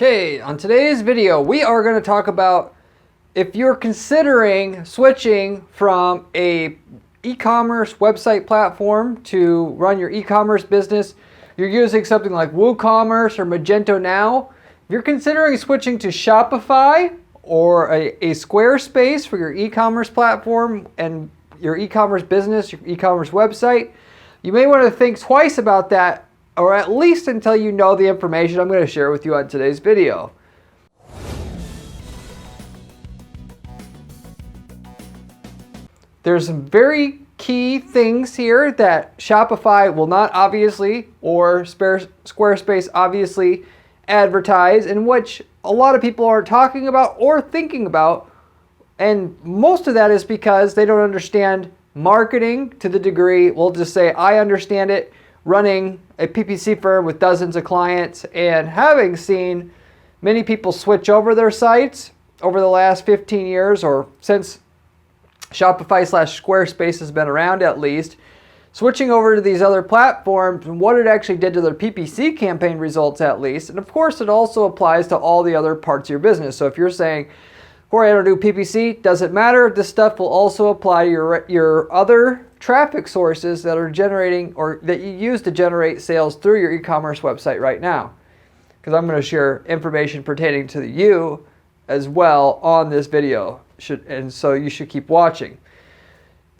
Okay, on today's video, we are going to talk about if you're considering switching from a e-commerce website platform to run your e-commerce business. You're using something like WooCommerce or Magento now. If you're considering switching to Shopify or a Squarespace for your e-commerce platform and your e-commerce business, your e-commerce website, you may want to think twice about that, or at least until you know the information I'm going to share with you on today's video. There's some very key things here that Shopify will not obviously, or Squarespace obviously, advertise, in which a lot of people aren't talking about or thinking about. And most of that is because they don't understand marketing to the degree, we'll just say I understand it, running a PPC firm with dozens of clients and having seen many people switch over their sites over the last 15 years or since Shopify/Squarespace has been around at least, switching over to these other platforms and what it actually did to their PPC campaign results at least. And of course it also applies to all the other parts of your business. So if you're saying, Corey, I don't do PPC, doesn't matter. This stuff will also apply to your other traffic sources that are generating or that you use to generate sales through your e-commerce website right now. Because I'm going to share information pertaining to you as well on this video. And so you should keep watching.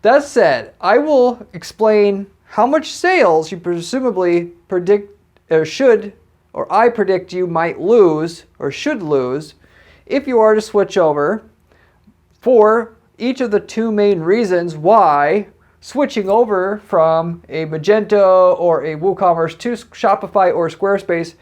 That said, I will explain how much sales you presumably predict or I predict you might lose or should lose if you are to switch over, for each of the two main reasons why switching over from a Magento or a WooCommerce to Shopify or Squarespace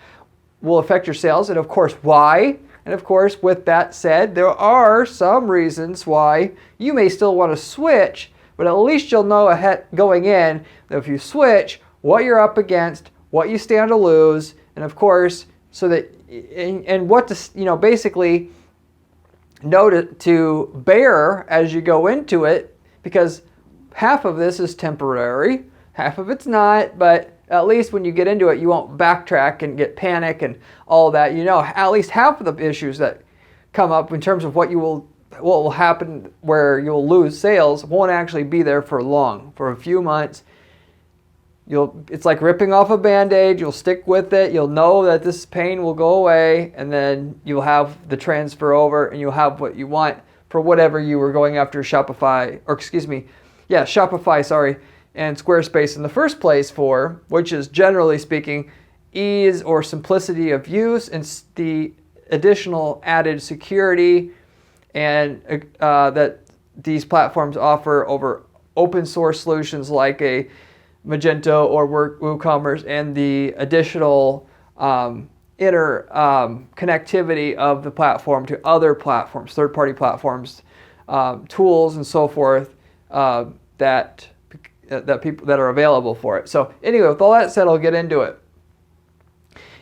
will affect your sales, and of course why. And of course, with that said, there are some reasons why you may still want to switch, but at least you'll know ahead going in that if you switch, what you're up against, what you stand to lose, and of course, so that and what to basically know to bear as you go into it, because half of this is temporary, half of it's not, but at least when you get into it, you won't backtrack and get panic and all that. You know, at least half of the issues that come up in terms of what will happen where you'll lose sales won't actually be there for long, for a few months. It's like ripping off a Band-Aid. You'll stick with it. You'll know that this pain will go away, and then you'll have the transfer over, and you'll have what you want for whatever you were going after Shopify, and Squarespace in the first place for, which is generally speaking ease or simplicity of use and the additional added security and that these platforms offer over open source solutions like a Magento or WooCommerce, and the additional inner connectivity of the platform to other platforms, third-party platforms, tools, and so forth that people that are available for it. So anyway, with all that said, I'll get into it.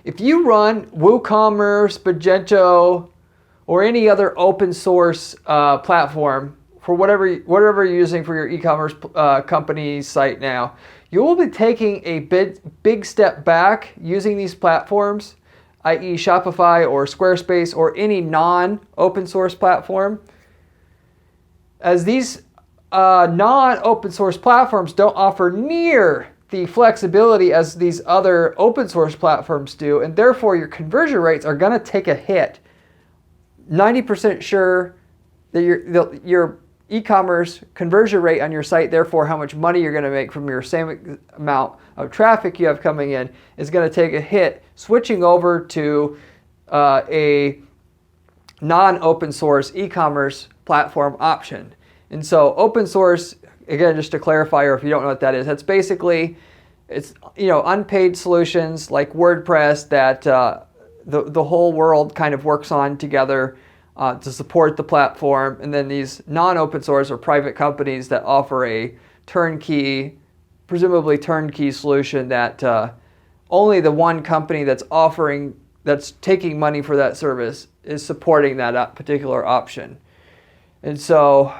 If you run WooCommerce, Magento, or any other open source platform for whatever you're using for your e-commerce company site now, you will be taking a big step back using these platforms, i.e. Shopify or Squarespace or any non-open source platform, as these non-open source platforms don't offer near the flexibility as these other open source platforms do, and therefore your conversion rates are going to take a hit. 90% sure that your e-commerce conversion rate on your site, therefore how much money you're going to make from your same amount of traffic you have coming in, is going to take a hit switching over to a non-open source e-commerce platform option. And so open source, again, just to clarify, or if you don't know what that is, that's basically, it's unpaid solutions like WordPress that the whole world kind of works on together to support the platform, and then these non-open source or private companies that offer a presumably turnkey solution that only the one company that's taking money for that service is supporting that particular option. And so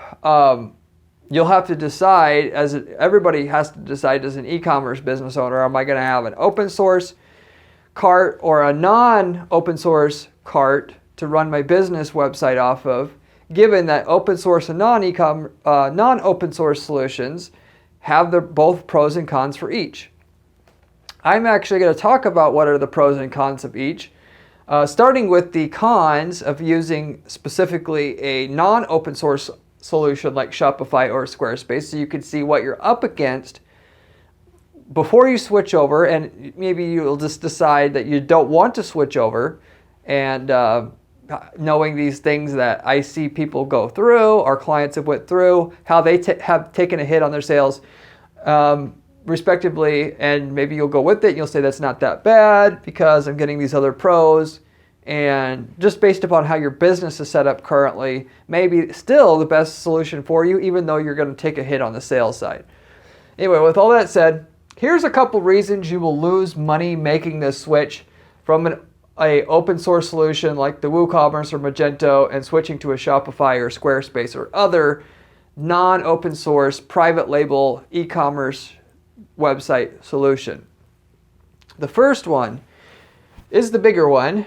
you'll have to decide, everybody has to decide as an e-commerce business owner, am I going to have an open source cart or a non-open source cart to run my business website off of, given that open source and non-open source solutions have their both pros and cons for each. I'm actually going to talk about what are the pros and cons of each, starting with the cons of using specifically a non-open source solution like Shopify or Squarespace, so you can see what you're up against before you switch over, and maybe you'll just decide that you don't want to switch over, and knowing these things that I see people go through, our clients have went through, how they have taken a hit on their sales, respectively, and maybe you'll go with it and you'll say that's not that bad because I'm getting these other pros, and just based upon how your business is set up currently, maybe still the best solution for you, even though you're going to take a hit on the sales side. Anyway, with all that said, here's a couple reasons you will lose money making this switch from an open source solution like the WooCommerce or Magento and switching to a Shopify or Squarespace or other non-open source private label e-commerce website solution. The first one is the bigger one.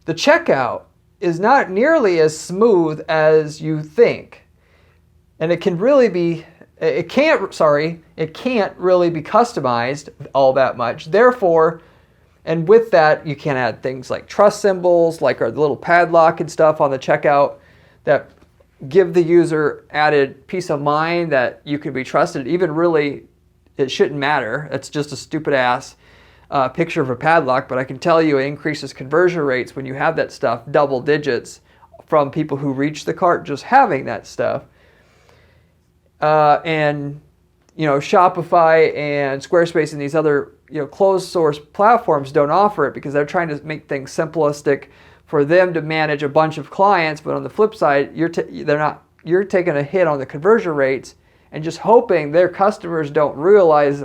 The checkout is not nearly as smooth as you think, and it can't really be customized all that much. Therefore, and with that, you can add things like trust symbols, like our little padlock and stuff on the checkout that give the user added peace of mind that you can be trusted. Even really, it shouldn't matter. It's just a stupid ass picture of a padlock, but I can tell you it increases conversion rates when you have that stuff, double digits from people who reach the cart just having that stuff. And Shopify and Squarespace and these other closed source platforms don't offer it because they're trying to make things simplistic for them to manage a bunch of clients. But on the flip side, you're taking a hit on the conversion rates and just hoping their customers don't realize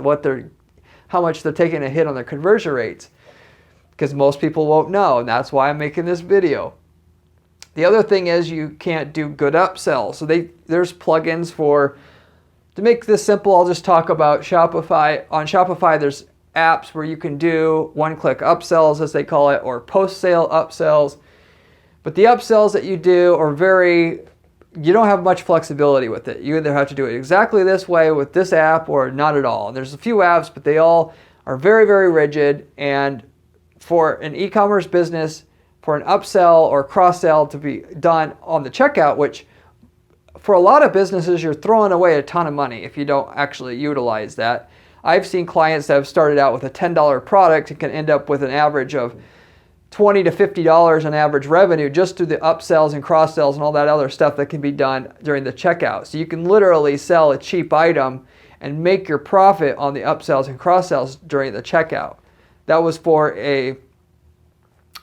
how much they're taking a hit on their conversion rates, because most people won't know, and that's why I'm making this video. The other thing is you can't do good upsells. So there's plugins to make this simple, I'll just talk about Shopify. On Shopify, there's apps where you can do one-click upsells, as they call it, or post-sale upsells. But the upsells that you do are you don't have much flexibility with it. You either have to do it exactly this way with this app or not at all. And there's a few apps, but they all are very, very rigid. And for an e-commerce business, for an upsell or cross-sell to be done on the checkout, which for a lot of businesses, you're throwing away a ton of money if you don't actually utilize that. I've seen clients that have started out with a $10 product and can end up with an average of $20 to $50 on average revenue just through the upsells and cross-sells and all that other stuff that can be done during the checkout. So you can literally sell a cheap item and make your profit on the upsells and cross-sells during the checkout. That was for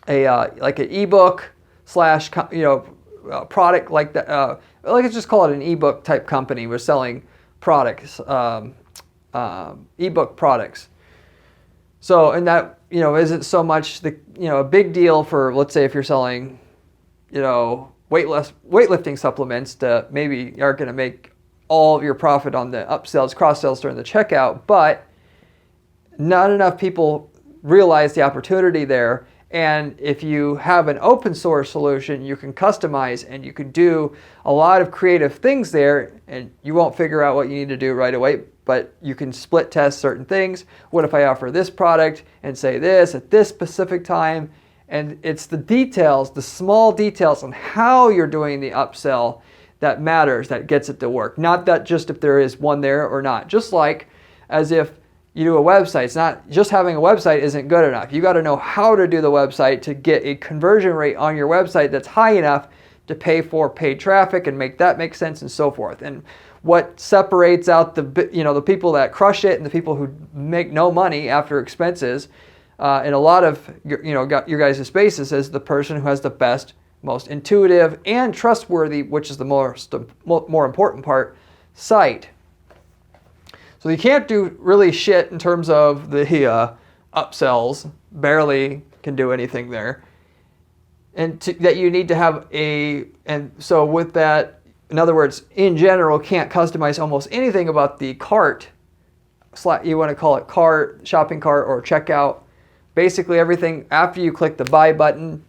like an ebook slash product like that. Let's just call it an ebook type company. We're selling products, ebook products. So, and that, isn't so much a big deal for, let's say if you're selling, weightlifting supplements to maybe you aren't going to make all of your profit on the upsells, cross-sells during the checkout, but not enough people realize the opportunity there. And if you have an open source solution, you can customize and you can do a lot of creative things there, and you won't figure out what you need to do right away, but you can split test certain things. What if I offer this product and say this at this specific time? And it's the details, the small details on how you're doing the upsell that matters, that gets it to work. Not that just if there is one there or not. Just like as if you do a website. It's not just having a website isn't good enough. You got to know how to do the website to get a conversion rate on your website that's high enough to pay for paid traffic and make that make sense and so forth. And what separates out the people that crush it and the people who make no money after expenses in a lot of your guys' spaces is the person who has the best, most intuitive and trustworthy, which is the more important part, site. So you can't do really shit in terms of the upsells. Barely can do anything there. And that you need to have and so with that, in other words, in general, can't customize almost anything about the cart. You want to call it cart, shopping cart, or checkout basically everything after you click the buy button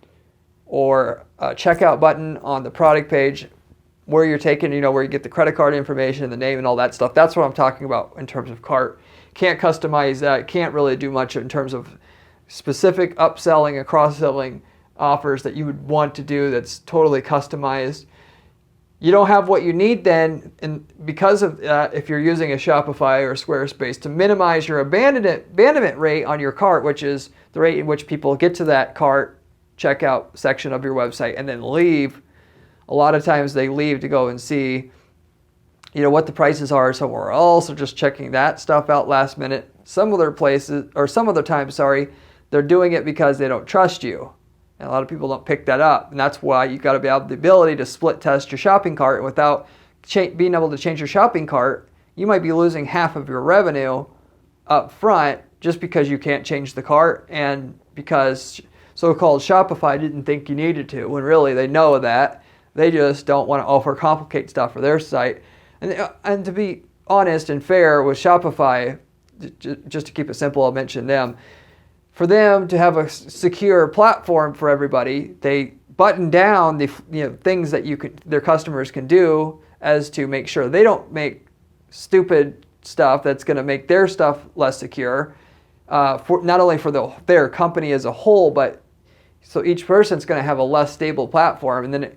or checkout button on the product page, where you're taking, where you get the credit card information, the name and all that stuff. That's what I'm talking about in terms of cart. Can't customize that. Can't really do much in terms of specific upselling and cross-selling offers that you would want to do that's totally customized. You don't have what you need then, and because of if you're using a Shopify or a Squarespace, to minimize your abandonment rate on your cart, which is the rate in which people get to that cart checkout section of your website and then leave. A lot of times they leave to go and see, what the prices are somewhere else, or just checking that stuff out last minute. Some other times, they're doing it because they don't trust you. And a lot of people don't pick that up, and that's why you got to have the ability to split test your shopping cart. And without being able to change your shopping cart, you might be losing half of your revenue up front just because you can't change the cart, and because so-called Shopify didn't think you needed to, when really they know that. They just don't want to overcomplicate stuff for their site. And to be honest and fair with Shopify, just to keep it simple, I'll mention them. For them to have a secure platform for everybody, they button down the things that their customers can do, as to make sure they don't make stupid stuff that's going to make their stuff less secure, for not only for their company as a whole, but so each person's going to have a less stable platform, and then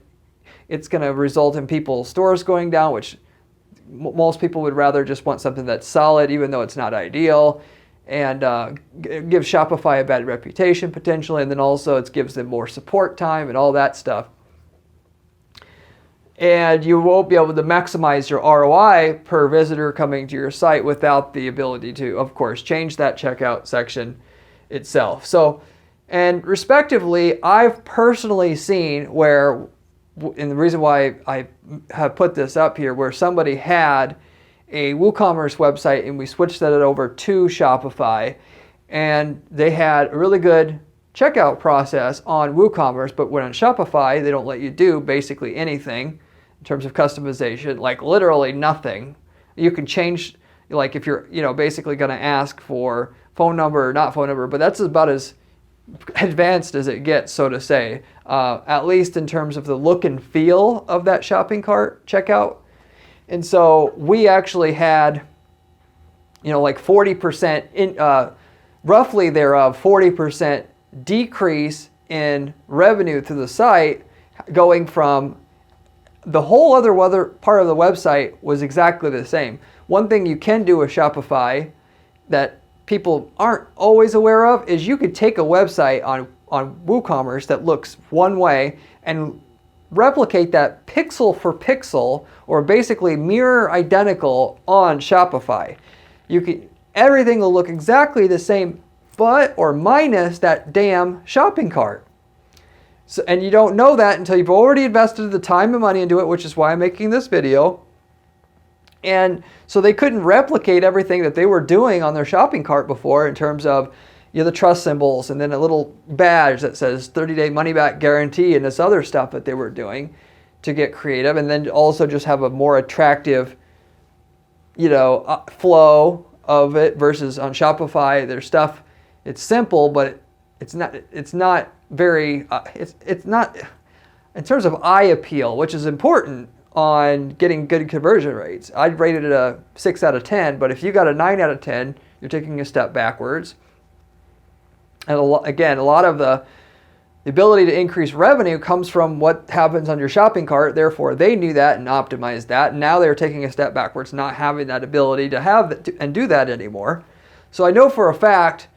it's going to result in people's stores going down, which most people would rather just want something that's solid, even though it's not ideal. And give Shopify a bad reputation potentially, and then also it gives them more support time and all that stuff. And you won't be able to maximize your ROI per visitor coming to your site without the ability to, of course, change that checkout section itself. So, and respectively, I've personally seen where, and the reason why I have put this up here, where somebody had a WooCommerce website and we switched that over to Shopify, and they had a really good checkout process on WooCommerce, but when on Shopify they don't let you do basically anything in terms of customization, like literally nothing. You can change, like if you're basically going to ask for phone number or not phone number, but that's about as advanced as it gets, so to say, at least in terms of the look and feel of that shopping cart checkout. And so we actually had, like 40% roughly thereof, 40% decrease in revenue to the site, going from the whole other part of the website was exactly the same. One thing you can do with Shopify that people aren't always aware of is you could take a website on WooCommerce that looks one way and replicate that pixel for pixel, or basically mirror identical, on Shopify. Everything will look exactly the same, but or minus that damn shopping cart. So, and you don't know that until you've already invested the time and money into it, which is why I'm making this video. And so they couldn't replicate everything that they were doing on their shopping cart before, in terms of the trust symbols, and then a little badge that says 30-day money-back guarantee, and this other stuff that they were doing to get creative, and then also just have a more attractive, flow of it. Versus on Shopify, their stuff, it's simple, but it's not very, it's not, in terms of eye appeal, which is important on getting good conversion rates. I'd rate it a 6 out of 10, but if you got a 9 out of 10, you're taking a step backwards. And a lot of the ability to increase revenue comes from what happens on your shopping cart. Therefore, they knew that and optimized that. And now they're taking a step backwards, not having that ability to have and do that anymore. So I know for a fact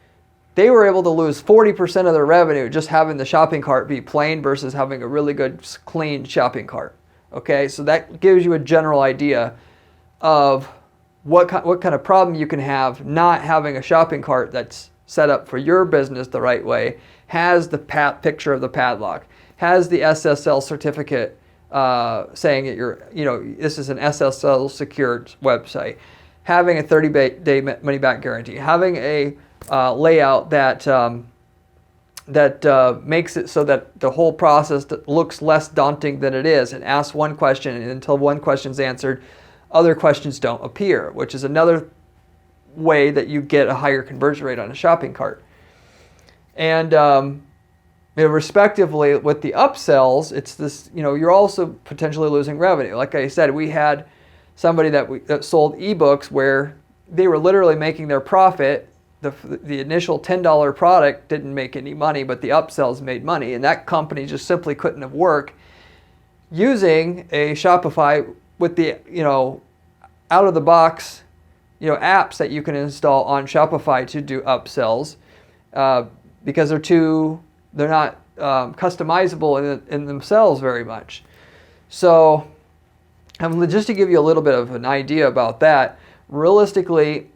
they were able to lose 40% of their revenue just having the shopping cart be plain versus having a really good, clean shopping cart. Okay, so that gives you a general idea of what kind of problem you can have not having a shopping cart that's set up for your business the right way, has the picture of the padlock, has the SSL certificate saying that this is an SSL secured website, having a 30-day money-back guarantee, having a layout that makes it so that the whole process looks less daunting than it is, and asks one question, and until one question's answered, other questions don't appear, which is another way that you get a higher conversion rate on a shopping cart. And respectively, with the upsells, it's this, you're also potentially losing revenue. Like I said, we had somebody that sold ebooks where they were literally making their profit. The initial $10 product didn't make any money, but the upsells made money. And that company just simply couldn't have worked using a Shopify with the, out of the box, apps that you can install on Shopify to do upsells, because they're not customizable in themselves very much. So just to give you a little bit of an idea about that, realistically,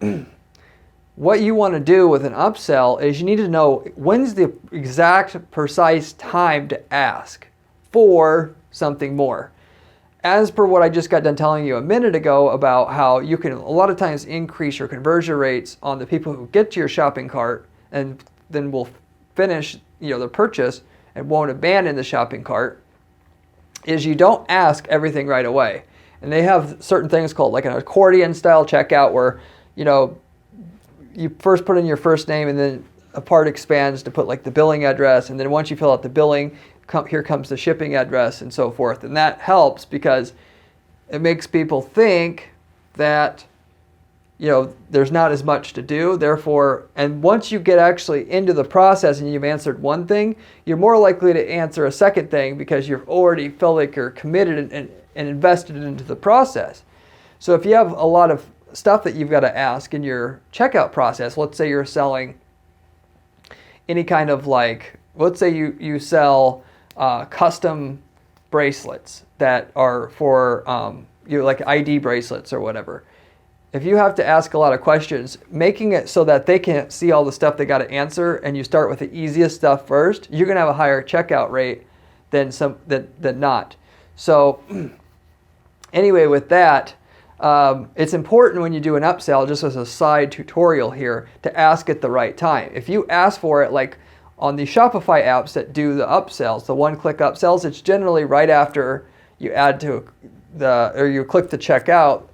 what you want to do with an upsell is you need to know when's the exact precise time to ask for something more. As per what I just got done telling you a minute ago about how you can a lot of times increase your conversion rates on the people who get to your shopping cart and then will finish the purchase and won't abandon the shopping cart, is you don't ask everything right away. And they have certain things called like an accordion style checkout where you first put in your first name and then a part expands to put like the billing address, and then once you fill out the billing, here comes the shipping address and so forth. And that helps because it makes people think that there's not as much to do. Therefore, and once you get actually into the process and you've answered one thing, you're more likely to answer a second thing because you've already felt like you're committed and invested into the process. So if you have a lot of stuff that you've got to ask in your checkout process, let's say you're selling any kind of let's say you sell custom bracelets that are for like ID bracelets or whatever. If you have to ask a lot of questions, making it so that they can see all the stuff they got to answer, and you start with the easiest stuff first, you're going to have a higher checkout rate than not. So anyway, with that, it's important when you do an upsell, just as a side tutorial here, to ask at the right time. If you ask for it like on the Shopify apps that do the upsells, the one-click upsells, it's generally right after you add to or you click the checkout,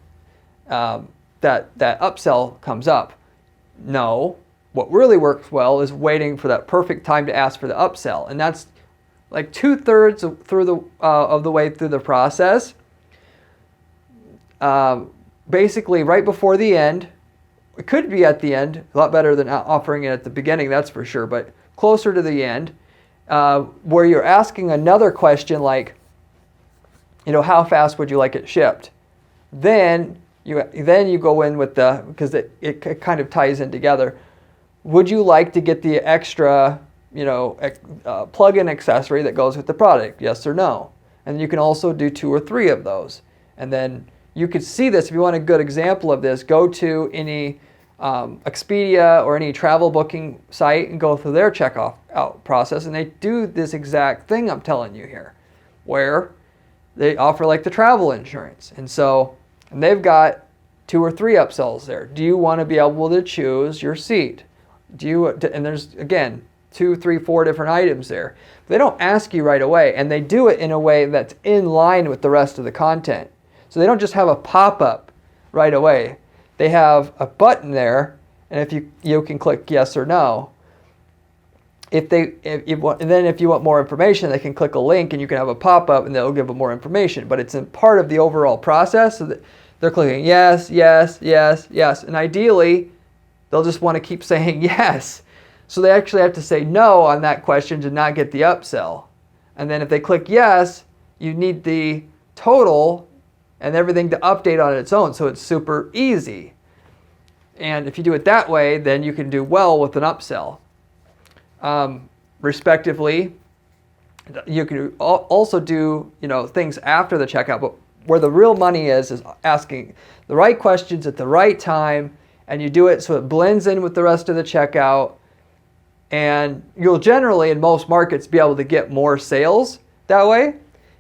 that upsell comes up. No, what really works well is waiting for that perfect time to ask for the upsell, and that's like 2/3 of the way through the process. Basically, right before the end. It could be at the end, a lot better than offering it at the beginning, that's for sure. But closer to the end, where you're asking another question like, how fast would you like it shipped? Then you go in with because it kind of ties in together. Would you like to get the extra, plug-in accessory that goes with the product? Yes or no? And you can also do 2 or 3 of those. And then you could see this, if you want a good example of this, go to any Expedia or any travel booking site and go through their checkout process, and they do this exact thing I'm telling you here, where they offer like the travel insurance. And they've got 2 or 3 upsells there. Do you want to be able to choose your seat? And there's, again, 2, 3, 4 different items there. They don't ask you right away, and they do it in a way that's in line with the rest of the content. So they don't just have a pop-up right away. They have a button there, and if you can click yes or no. And then if you want more information, they can click a link, and you can have a pop-up, and they'll give them more information. But it's a part of the overall process, so that they're clicking yes, yes, yes, yes, and ideally, they'll just want to keep saying yes. So they actually have to say no on that question to not get the upsell. And then if they click yes, you need the total and everything to update on its own, so it's super easy. And if you do it that way, then you can do well with an upsell. Respectively, you can also do things after the checkout, but where the real money is asking the right questions at the right time, and you do it so it blends in with the rest of the checkout, and you'll generally, in most markets, be able to get more sales that way.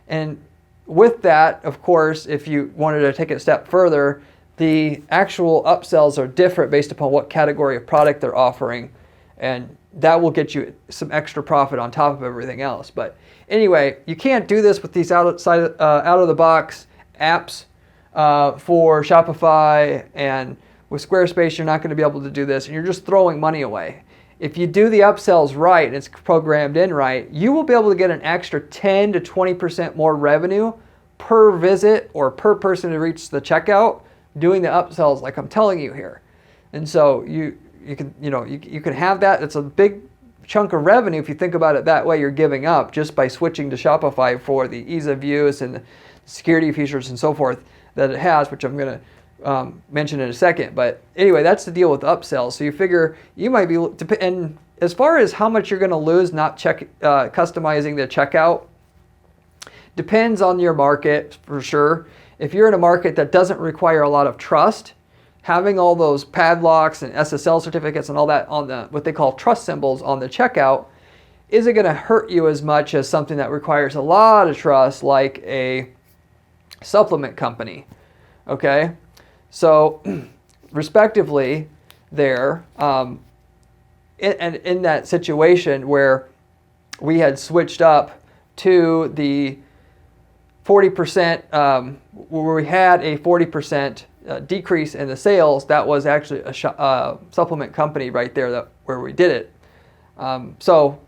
And with that, of course, if you wanted to take it a step further, the actual upsells are different based upon what category of product they're offering, and that will get you some extra profit on top of everything else. But anyway, you can't do this with these out-of-the-box apps for Shopify, and with Squarespace, you're not going to be able to do this, and you're just throwing money away. if you do the upsells right and it's programmed in right, you will be able to get an extra 10 to 20% more revenue per visit or per person to reach the checkout doing the upsells like I'm telling you here. And so you can have that. It's a big chunk of revenue if you think about it that way you're giving up just by switching to Shopify for the ease of use and the security features and so forth that it has, which I'm going to mention in a second. But anyway, that's the deal with upsells. So you figure you might be, and as far as how much you're going to lose not customizing the checkout, depends on your market for sure. If you're in a market that doesn't require a lot of trust, having all those padlocks and SSL certificates and all that on the what they call trust symbols on the checkout isn't going to hurt you as much as something that requires a lot of trust, like a supplement company. Okay, so respectively, there, in that situation where we had switched up to the 40%, where we had a 40% decrease in the sales, that was actually a supplement company right there where we did it. So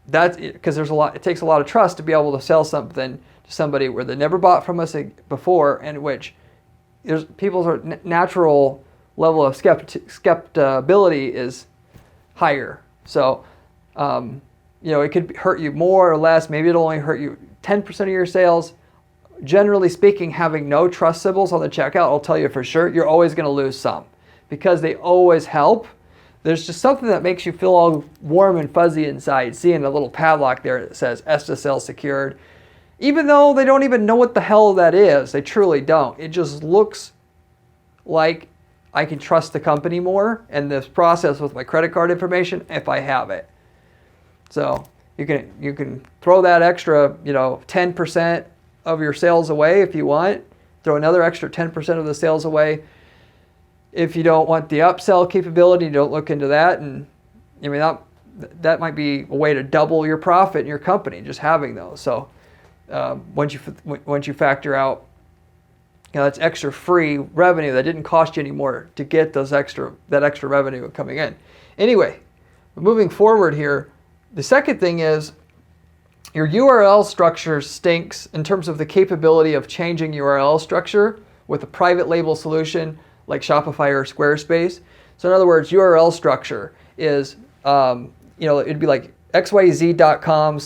that's because it takes a lot of trust to be able to sell something to somebody where they never bought from us before, and which there's people's natural level of skepticism is higher. So it could hurt you more or less. Maybe it'll only hurt you 10% of your sales. Generally speaking, having no trust symbols on the checkout, I'll tell you for sure, you're always going to lose some because they always help. There's just something that makes you feel all warm and fuzzy inside, seeing a little padlock there that says SSL secured. Even though they don't even know what the hell that is, they truly don't. It just looks like I can trust the company more and this process with my credit card information if I have it. So you can throw that extra 10% of your sales away if you want. Throw another extra 10% of the sales away if you don't want the upsell capability. Don't look into that, and that might be a way to double your profit in your company just having those. So once you factor out that's extra free revenue that didn't cost you any more to get that extra revenue coming in. Anyway, moving forward here, the second thing is your URL structure stinks in terms of the capability of changing URL structure with a private label solution like Shopify or Squarespace. So in other words, URL structure is, it'd be like xyz.com/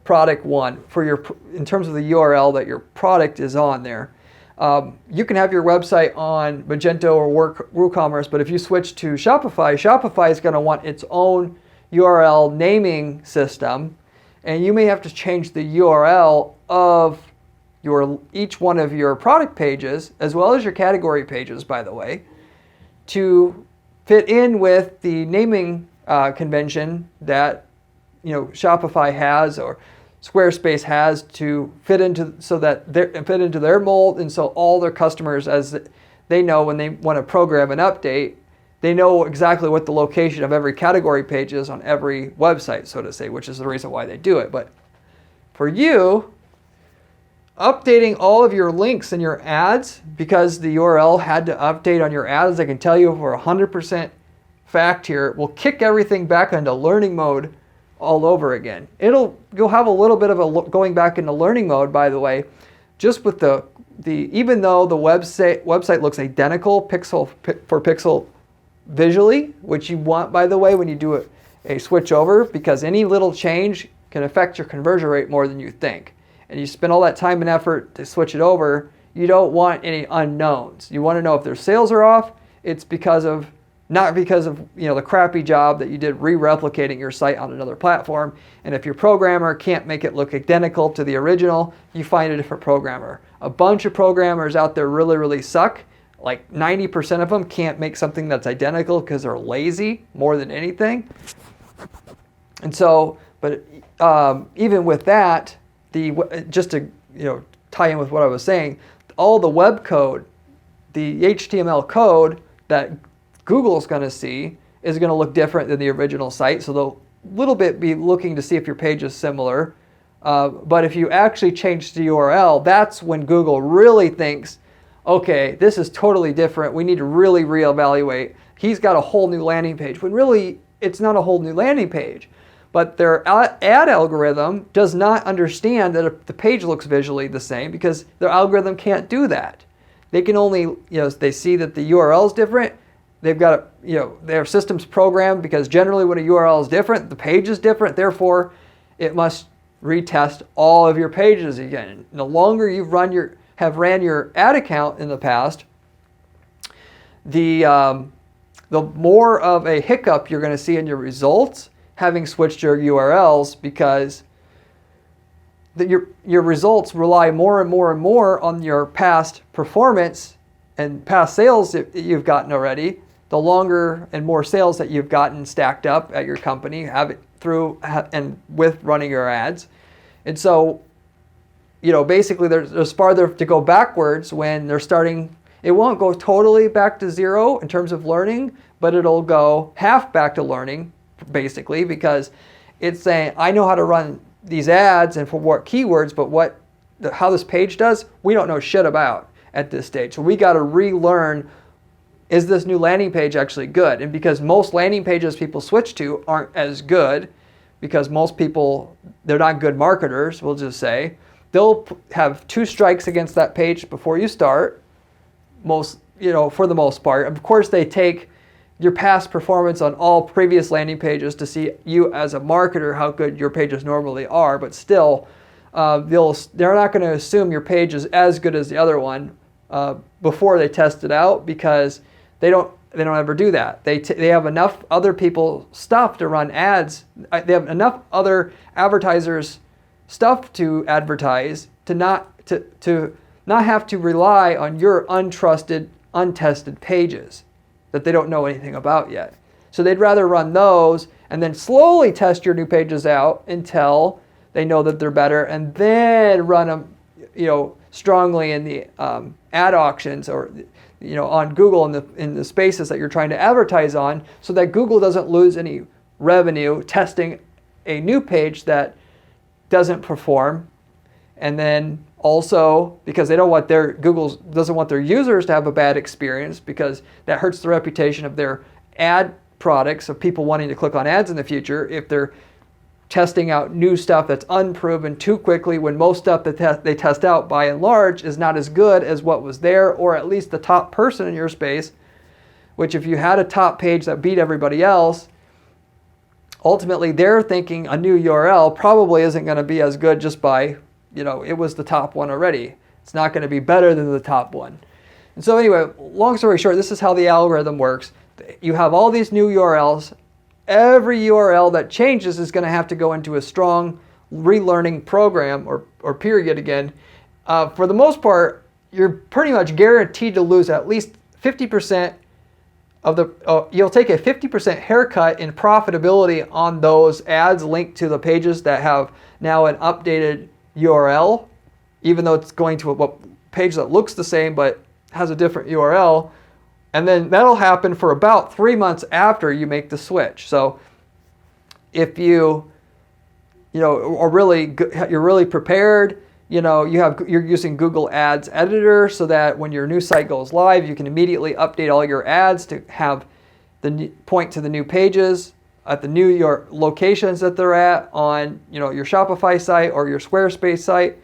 product one in terms of the URL that your product is on there. You can have your website on Magento or WooCommerce, but if you switch to Shopify, Shopify is going to want its own URL naming system, and you may have to change the URL of each one of your product pages as well as your category pages, by the way, to fit in with the naming convention that Shopify has or Squarespace has to fit into their mold, and so all their customers, as they know when they want to program an update, they know exactly what the location of every category page is on every website, so to say, which is the reason why they do it. But for you, updating all of your links in your ads, because the URL had to update on your ads, I can tell you for 100% fact here, will kick everything back into learning mode all over again. You'll have a little bit of a going back into learning mode, by the way, just with the even though the website looks identical pixel for pixel visually, which you want, by the way, when you do a switch over, because any little change can affect your conversion rate more than you think. And you spend all that time and effort to switch it over, you don't want any unknowns. You want to know if their sales are off, it's not because of the crappy job that you did re-replicating your site on another platform. And if your programmer can't make it look identical to the original, you find a different programmer. A bunch of programmers out there really, really suck. Like 90% of them can't make something that's identical because they're lazy more than anything. And so, but even with that, just to tie in with what I was saying, all the web code, the HTML code that Google's going to see is going to look different than the original site. So they'll little bit be looking to see if your page is similar. But if you actually change the URL, that's when Google really thinks, okay, this is totally different. We need to really reevaluate he's got a whole new landing page, when really it's not a whole new landing page. But their ad algorithm does not understand that the page looks visually the same, because their algorithm can't do that. They can only, they see that the URL is different. They've got, their system's programmed because generally when a URL is different, the page is different. Therefore, it must retest all of your pages again. And the longer you've ran your ad account in the past, the more of a hiccup you're going to see in your results having switched your URLs, because your results rely more and more and more on your past performance and past sales that you've gotten already. The longer and more sales that you've gotten stacked up at your company, have it through and with running your ads. And so, basically there's farther to go backwards when they're starting. It won't go totally back to zero in terms of learning, but it'll go half back to learning, basically, because it's saying, I know how to run these ads and for what keywords, but how this page does, we don't know shit about at this stage. So we got to relearn, is this new landing page actually good? And because most landing pages people switch to aren't as good, because most people, they're not good marketers, we'll just say, they'll have 2 strikes against that page before you start, for the most part. Of course, they take your past performance on all previous landing pages to see you as a marketer how good your pages normally are, but still, they're not going to assume your page is as good as the other one before they test it out, because they don't ever do that. They have enough other people stuff to run ads. They have enough other advertisers stuff to advertise to not have to rely on your untrusted, untested pages that they don't know anything about yet. So they'd rather run those and then slowly test your new pages out until they know that they're better, and then run them, strongly in the ad auctions or, on Google in the spaces that you're trying to advertise on, so that Google doesn't lose any revenue testing a new page that doesn't perform. And then also, because Google doesn't want their users to have a bad experience, because that hurts the reputation of their ad products, of people wanting to click on ads in the future, if they're testing out new stuff that's unproven too quickly, when most stuff that they test out by and large is not as good as what was there, or at least the top person in your space, which if you had a top page that beat everybody else, ultimately they're thinking a new URL probably isn't going to be as good just by, it was the top one already. It's not going to be better than the top one. And so anyway, long story short, this is how the algorithm works. You have all these new URLs. Every URL that changes is going to have to go into a strong relearning program or period again. For the most part, you're pretty much guaranteed to lose at least 50% of you'll take a 50% haircut in profitability on those ads linked to the pages that have now an updated URL, even though it's going to a page that looks the same but has a different URL. And then that'll happen for about 3 months after you make the switch. So if you're really prepared, you're using Google Ads Editor, so that when your new site goes live, you can immediately update all your ads to have point to the new pages at the new your locations that they're at on your Shopify site or your Squarespace site.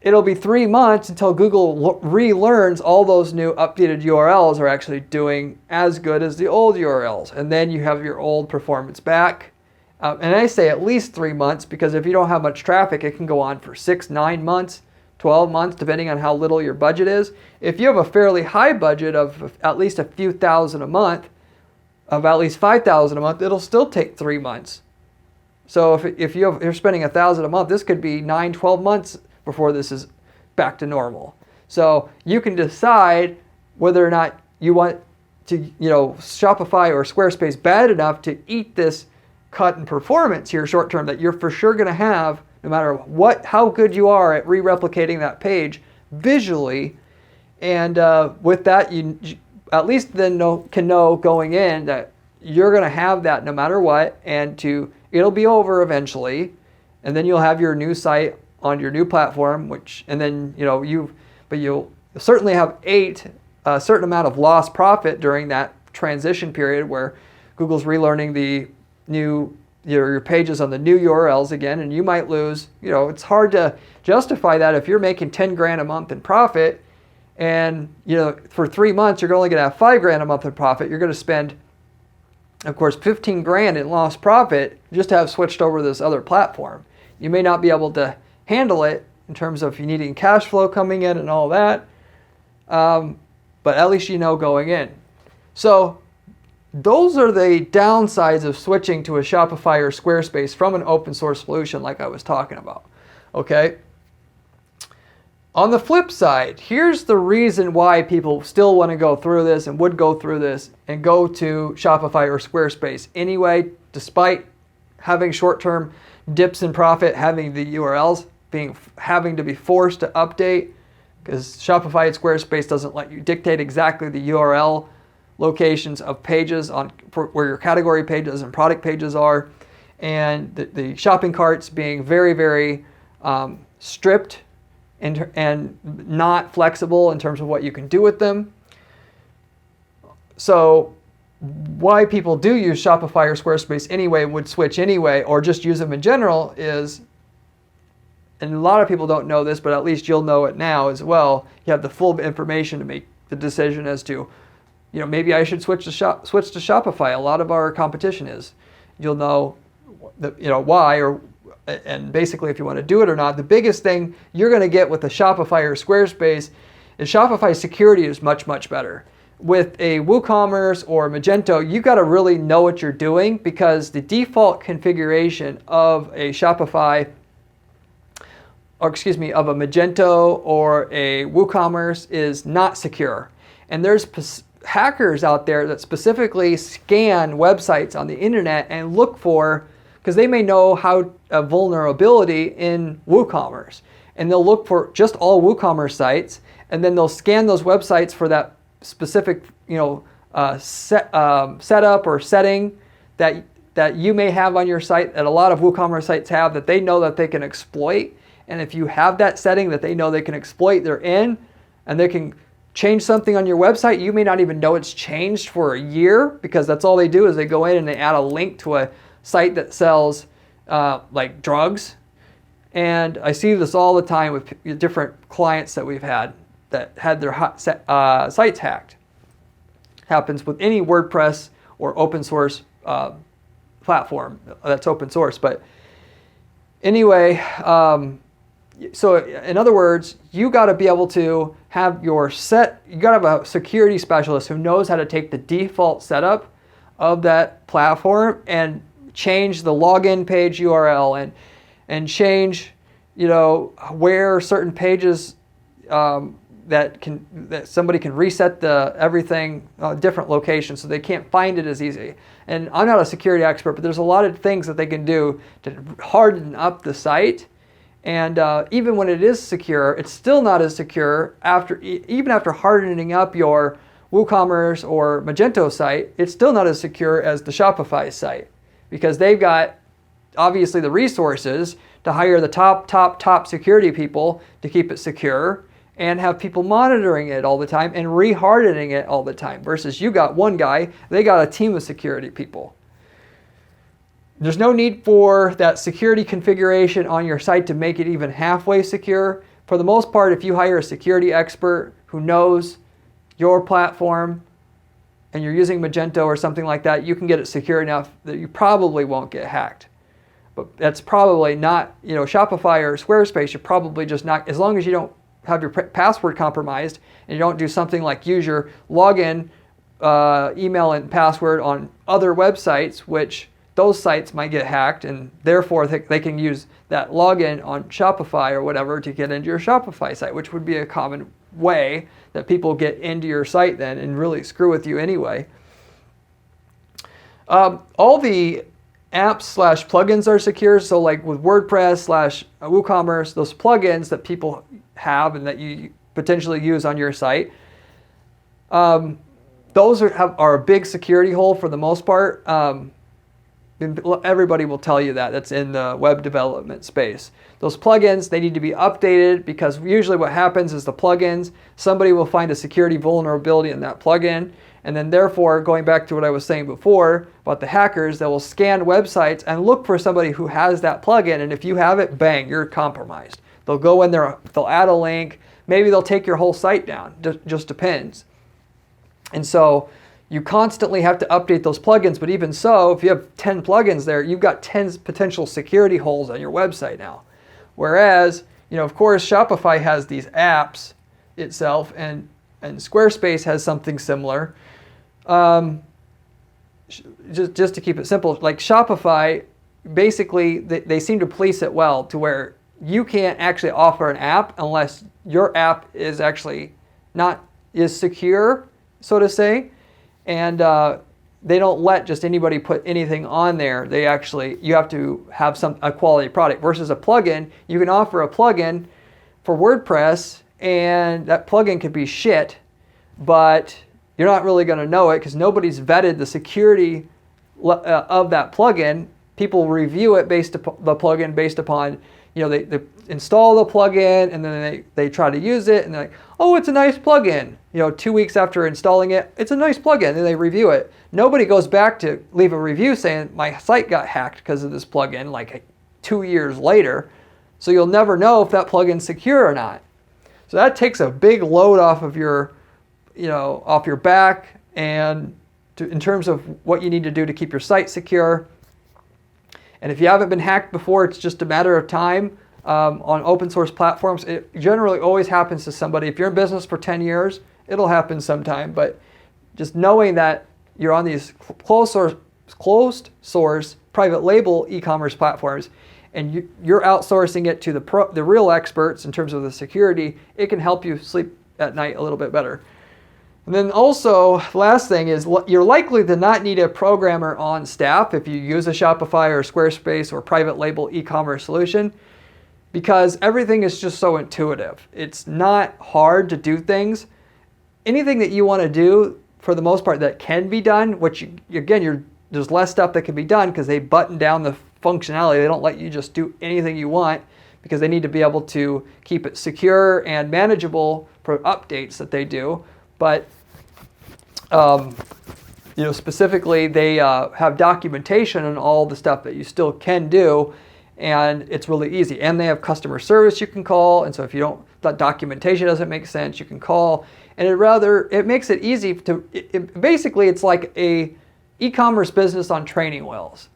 It'll be 3 months until Google relearns all those new updated URLs are actually doing as good as the old URLs. And then you have your old performance back. And I say at least 3 months, because if you don't have much traffic, it can go on for 6, 9 months, 12 months, depending on how little your budget is. If you have a fairly high budget of at least a few thousand a month, of at least $5,000 a month, it'll still take 3 months. So if you're spending $1,000 a month, this could be 9, 12 months before this is back to normal. So you can decide whether or not you want to, Shopify or Squarespace bad enough to eat this cut in performance here short term that you're for sure going to have, no matter how good you are at re-replicating that page visually. And with that, you at least then can know going in that you're going to have that no matter what, and it'll be over eventually, and then you'll have your new site on your new platform, you'll certainly have a certain amount of lost profit during that transition period where Google's relearning the new your pages on the new URLs again, and you might lose, it's hard to justify that if you're making 10 grand a month in profit and, for 3 months you're only going to have 5 grand a month in profit. You're going to spend, of course, 15 grand in lost profit just to have switched over to this other platform. You may not be able to handle it in terms of you needing cash flow coming in and all that, but at least going in. So those are the downsides of switching to a Shopify or Squarespace from an open source solution like I was talking about. Okay? On the flip side, here's the reason why people still want to go through this and would go through this and go to Shopify or Squarespace anyway, despite having short-term dips in profit, having the URLs having to be forced to update, because Shopify and Squarespace doesn't let you dictate exactly the URL locations of pages where your category pages and product pages are, and the shopping carts being very, very stripped and not flexible in terms of what you can do with them. So why people do use Shopify or Squarespace anyway, would switch anyway, or just use them in general is, and a lot of people don't know this, but at least you'll know it now as well. You have the full information to make the decision as to, maybe I should switch to Shopify. A lot of our competition is. You'll know, why, and basically if you want to do it or not. The biggest thing you're going to get with a Shopify or Squarespace is Shopify Security is much, much better. With a WooCommerce or Magento, you got to really know what you're doing, because the default configuration of a Shopify, of a Magento or a WooCommerce is not secure. And there's hackers out there that specifically scan websites on the internet and look for, because they may know how a vulnerability in WooCommerce, and they'll look for just all WooCommerce sites, and then they'll scan those websites for that specific setup or setting that you may have on your site, that a lot of WooCommerce sites have, that they know that they can exploit. And if you have that setting that they know they can exploit, they're in, and they can change something on your website. You may not even know it's changed for a year, because that's all they do is they go in and they add a link to a site that sells like drugs. And I see this all the time with different clients that we've had that had their sites hacked. Happens with any WordPress or open source platform that's open source. But anyway, so in other words, you got to be able to have you got to have a security specialist who knows how to take the default setup of that platform and change the login page URL and change, where certain pages that somebody can reset everything different locations, so they can't find it as easy. And I'm not a security expert, but there's a lot of things that they can do to harden up the site. And even when it is secure, it's still not as secure even after hardening up your WooCommerce or Magento site. It's still not as secure as the Shopify site, because they've got obviously the resources to hire the top security people to keep it secure and have people monitoring it all the time and re-hardening it all the time, versus you got one guy, they got a team of security people. There's no need for that security configuration on your site to make it even halfway secure. For the most part, if you hire a security expert who knows your platform and you're using Magento or something like that, you can get it secure enough that you probably won't get hacked. But that's probably not, Shopify or Squarespace, you're probably just not, as long as you don't have your password compromised and you don't do something like use your login, email and password on other websites, which those sites might get hacked, and therefore they can use that login on Shopify or whatever to get into your Shopify site, which would be a common way that people get into your site then and really screw with you anyway. All the apps / plugins are secure. So like with WordPress / WooCommerce, those plugins that people have and that you potentially use on your site, those are a big security hole for the most part. Everybody will tell you that's in the web development space. Those plugins, they need to be updated, because usually what happens is the plugins, somebody will find a security vulnerability in that plugin, And then therefore, going back to what I was saying before about the hackers, they will scan websites and look for somebody who has that plugin. And if you have it, bang, you're compromised. They'll go in there, they'll add a link. Maybe they'll take your whole site down. Just depends. And so you constantly have to update those plugins. But even so, if you have 10 plugins there, you've got 10 potential security holes on your website now. Whereas, of course, Shopify has these apps itself, and Squarespace has something similar. Just to keep it simple, like Shopify, basically they seem to police it well to where you can't actually offer an app unless your app is actually is secure, so to say, and they don't let just anybody put anything on there. You have to have a quality product. Versus a plugin, you can offer a plugin for WordPress, and that plugin could be shit, but you're not really going to know it because nobody's vetted the security of that plugin. People review it based upon they install the plugin, and then they try to use it, and they're like, oh, it's a nice plugin. 2 weeks after installing it, it's a nice plugin, and they review it. Nobody goes back to leave a review saying my site got hacked because of this plugin like 2 years later. So you'll never know if that plugin's secure or not. So that takes a big load off of your back, and in terms of what you need to do to keep your site secure. And if you haven't been hacked before, it's just a matter of time. On open source platforms, it generally always happens to somebody. If you're in business for 10 years, it'll happen sometime. But just knowing that you're on these closed source private label e-commerce platforms, and you're outsourcing it to the real experts in terms of the security, it can help you sleep at night a little bit better. And then also, last thing is you're likely to not need a programmer on staff if you use a Shopify or Squarespace or private label e-commerce solution, because everything is just so intuitive. It's not hard to do things. Anything that you want to do, for the most part, that can be done, which there's less stuff that can be done because they button down the functionality. They don't let you just do anything you want because they need to be able to keep it secure and manageable for updates that they do. But specifically, they have documentation on all the stuff that you still can do, and it's really easy. And they have customer service you can call, and so if that documentation doesn't make sense, you can call. And it makes it easy to. Basically, it's like a e-commerce business on training wheels.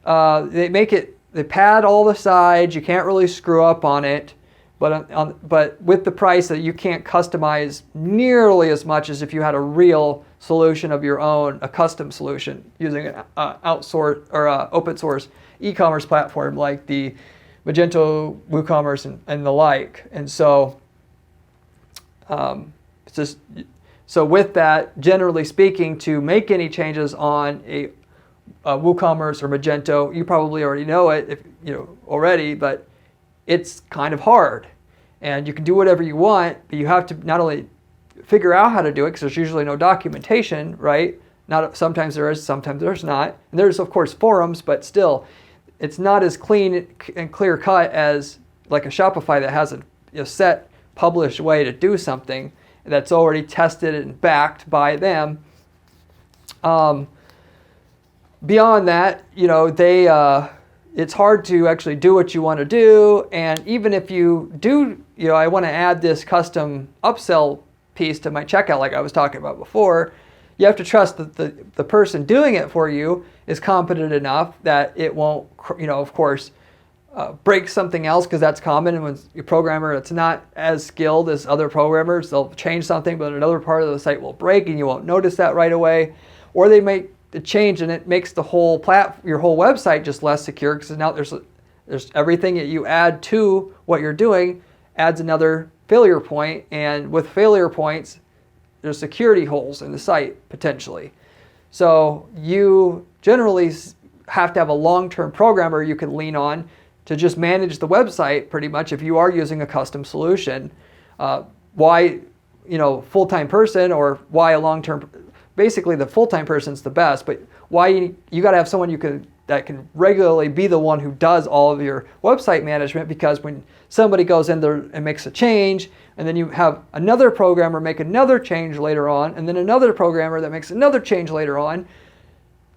They pad all the sides. You can't really screw up on it. But with the price that you can't customize nearly as much as if you had a real solution of your own, a custom solution using an outsourced or open source e-commerce platform like the Magento, WooCommerce, and the like. And so, with that, generally speaking, to make any changes on a WooCommerce or Magento, you probably already know it already, but it's kind of hard, and you can do whatever you want, but you have to not only figure out how to do it, because there's usually no documentation, right? Sometimes there is, sometimes there's not. And there's, of course, forums, but still, it's not as clean and clear cut as like a Shopify that has a set published way to do something that's already tested and backed by them. Beyond that, it's hard to actually do what you want to do. And even if you do, I want to add this custom upsell piece to my checkout like I was talking about before, you have to trust that the person doing it for you is competent enough that it won't, of course, break something else, because that's common. And when you're a programmer that's not as skilled as other programmers, they'll change something, but another part of the site will break and you won't notice that right away. Or they make the change and it makes your whole website just less secure, because now there's everything that you add to what you're doing adds another failure point, and with failure points there's security holes in the site potentially. So you generally have to have a long-term programmer you can lean on to just manage the website pretty much if you are using a custom solution. Why full-time person, or why a long-term? Basically, the full-time person's the best, but why you got to have someone that can regularly be the one who does all of your website management, because when somebody goes in there and makes a change, and then you have another programmer make another change later on, and then another programmer that makes another change later on,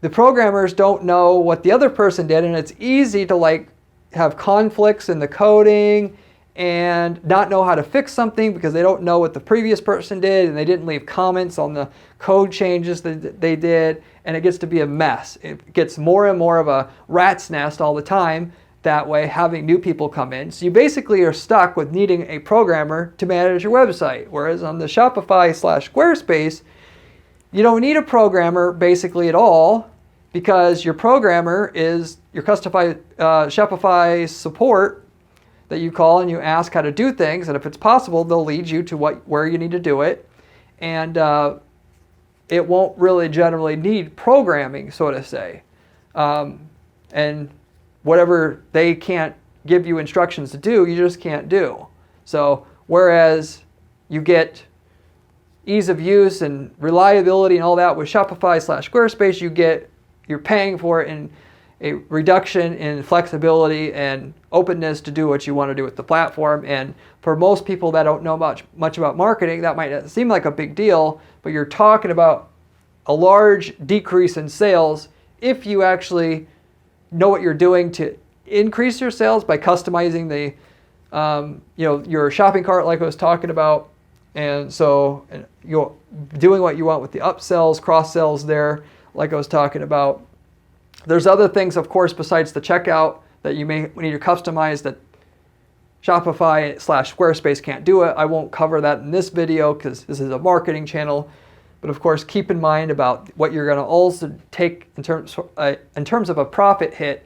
the programmers don't know what the other person did, and it's easy to like have conflicts in the coding and not know how to fix something because they don't know what the previous person did and they didn't leave comments on the code changes that they did, and it gets to be a mess. It gets more and more of a rat's nest all the time that way, having new people come in. So you basically are stuck with needing a programmer to manage your website, whereas on the Shopify/Squarespace, you don't need a programmer basically at all, because your programmer is your Shopify support that you call and you ask how to do things, and if it's possible, they'll lead you to where you need to do it, and it won't really generally need programming, so to say, and whatever they can't give you instructions to do, you just can't do. So whereas you get ease of use and reliability and all that with Shopify/Squarespace, you're paying for it in a reduction in flexibility and openness to do what you want to do with the platform. And for most people that don't know much about marketing, that might not seem like a big deal, but you're talking about a large decrease in sales if you actually know what you're doing to increase your sales by customizing the your shopping cart, like I was talking about, and so you're doing what you want with the upsells, cross sells there, like I was talking about. There's other things, of course, besides the checkout that you may need to customize that Shopify/Squarespace can't do it. I won't cover that in this video because this is a marketing channel. But of course, keep in mind about what you're going to also take in terms of a profit hit,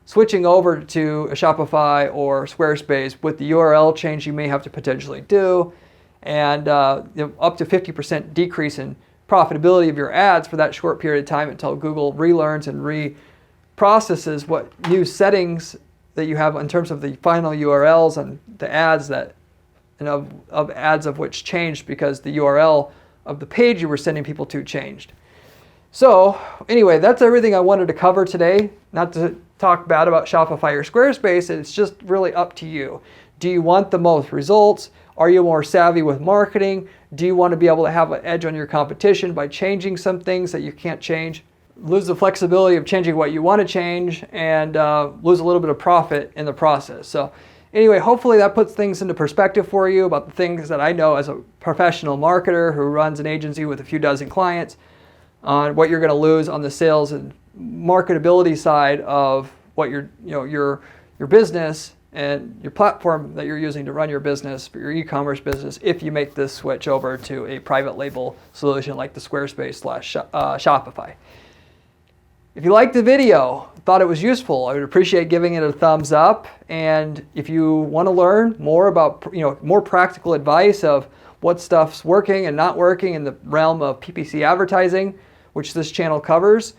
switching over to a Shopify or Squarespace with the URL change you may have to potentially do, and up to 50% decrease in profitability of your ads for that short period of time until Google relearns and reprocesses what new settings that you have in terms of the final URLs and the ads of ads of which changed because the URL of the page you were sending people to changed. So anyway, that's everything I wanted to cover today. Not to talk bad about Shopify or Squarespace, it's just really up to you. Do you want the most results? Are you more savvy with marketing? Do you want to be able to have an edge on your competition by changing some things that you can't change? Lose the flexibility of changing what you want to change and lose a little bit of profit in the process. So anyway, hopefully that puts things into perspective for you about the things that I know as a professional marketer who runs an agency with a few dozen clients on what you're going to lose on the sales and marketability side of what your business and your platform that you're using to run your business, for your e-commerce business, if you make this switch over to a private label solution like the Squarespace/Shopify. If you liked the video, thought it was useful, I would appreciate giving it a thumbs up. And if you want to learn more about, more practical advice of what stuff's working and not working in the realm of PPC advertising, which this channel covers,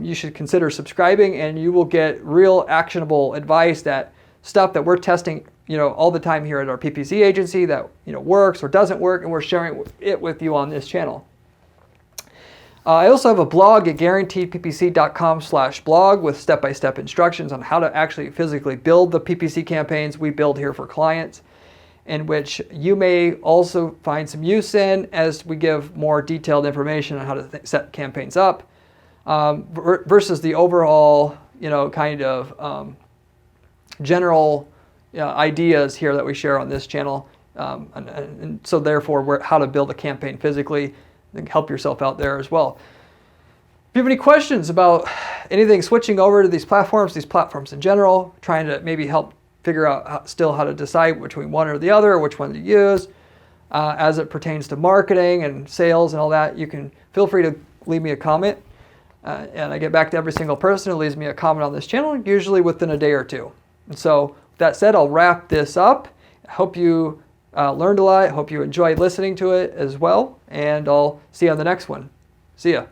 you should consider subscribing, and you will get real actionable advice, that stuff that we're testing, all the time here at our PPC agency that, works or doesn't work, and we're sharing it with you on this channel. I also have a blog at guaranteedppc.com/blog with step-by-step instructions on how to actually physically build the PPC campaigns we build here for clients, in which you may also find some use in as we give more detailed information on how to set campaigns up, versus the overall, general ideas here that we share on this channel. And so therefore, how to build a campaign physically, and help yourself out there as well. If you have any questions about anything switching over to these platforms in general, trying to maybe help figure out how to decide between one or the other, or which one to use, as it pertains to marketing and sales and all that, you can feel free to leave me a comment. And I get back to every single person who leaves me a comment on this channel, usually within a day or two. And so with that said, I'll wrap this up. I hope you learned a lot. I hope you enjoyed listening to it as well. And I'll see you on the next one. See ya.